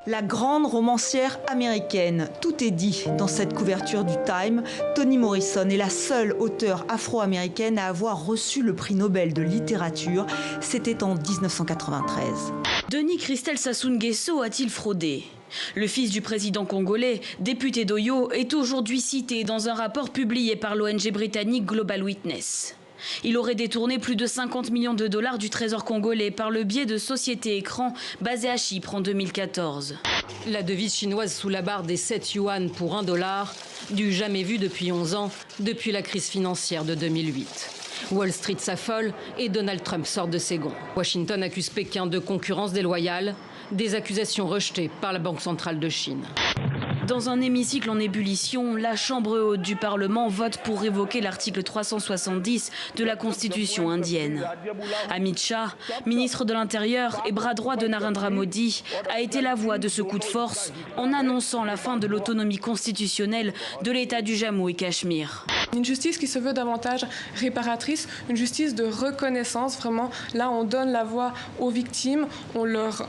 La grande romancière américaine, tout est dit dans cette couverture du Time. Toni Morrison est la seule auteure afro-américaine à avoir reçu le prix Nobel de littérature. C'était en 1993. Denis Christel Sassou Nguesso a-t-il fraudé ? Le fils du président congolais, député d'Oyo, est aujourd'hui cité dans un rapport publié par l'ONG britannique Global Witness. Il aurait détourné plus de 50 millions de dollars du trésor congolais par le biais de sociétés écrans basées à Chypre en 2014. La devise chinoise sous la barre des 7 yuan pour 1 dollar, du jamais vu depuis 11 ans, depuis la crise financière de 2008. Wall Street s'affole et Donald Trump sort de ses gonds. Washington accuse Pékin de concurrence déloyale, des accusations rejetées par la Banque centrale de Chine. Dans un hémicycle en ébullition, la Chambre haute du Parlement vote pour révoquer l'article 370 de la Constitution indienne. Amit Shah, ministre de l'Intérieur et bras droit de Narendra Modi, a été la voix de ce coup de force en annonçant la fin de l'autonomie constitutionnelle de l'État du Jammu et Cachemire. Une justice qui se veut davantage réparatrice, une justice de reconnaissance. Vraiment, là, on donne la voix aux victimes, on leur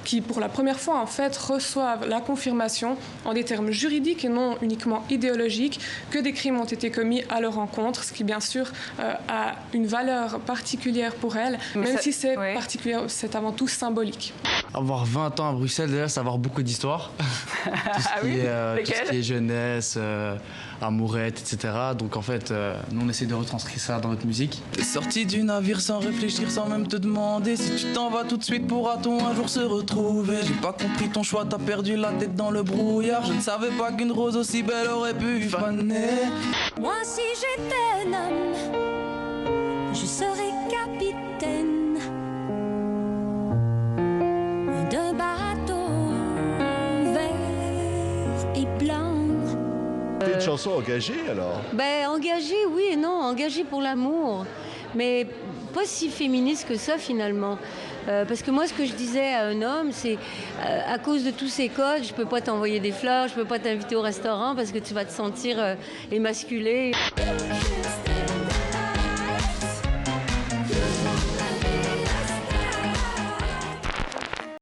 qui pour la première fois en fait reçoivent la confirmation en des termes juridiques et non uniquement idéologiques que des crimes ont été commis à leur encontre, ce qui bien sûr a une valeur particulière pour elles, même si c'est particulier, c'est avant tout symbolique. Avoir 20 ans à Bruxelles, déjà, c'est avoir beaucoup d'histoire. Tout ce qui est jeunesse, amourette, etc. Donc en fait, nous on essaie de retranscrire ça dans notre musique. T'es sorti du navire sans réfléchir, sans même te demander si tu t'en vas tout de suite, pourra-t-on un jour se retrouver? J'ai pas compris ton choix, t'as perdu la tête dans le brouillard. Je ne savais pas qu'une rose aussi belle aurait pu faner. Moi si j'étais un homme, je serais capitaine d'un bateau vert et blanc. C'est une chanson engagée alors? Engagée, oui et non, engagée pour l'amour, mais pas si féministe que ça finalement. Parce que moi, ce que je disais à un homme, c'est à cause de tous ces codes, je peux pas t'envoyer des fleurs, je peux pas t'inviter au restaurant parce que tu vas te sentir émasculée.